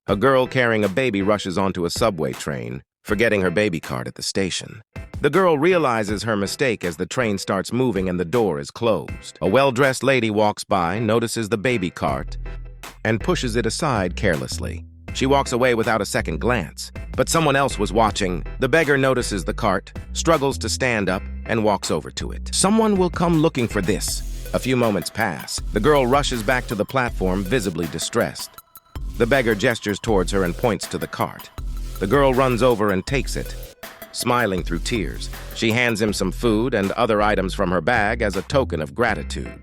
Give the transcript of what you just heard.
A girl carrying a baby rushes onto a subway train, forgetting her baby cart at the station. The girl realizes her mistake as the train starts moving and the door is closed. A well-dressed lady walks by, notices the baby cart, and pushes it aside carelessly. She walks away without a second glance, but someone else was watching. The beggar notices the cart, struggles to stand up, and walks over to it. Someone will come looking for this. A few moments pass. The girl rushes back to the platform, visibly distressed. The beggar gestures towards her and points to the cart. The girl runs over and takes it, smiling through tears. She hands him some food and other items from her bag as a token of gratitude.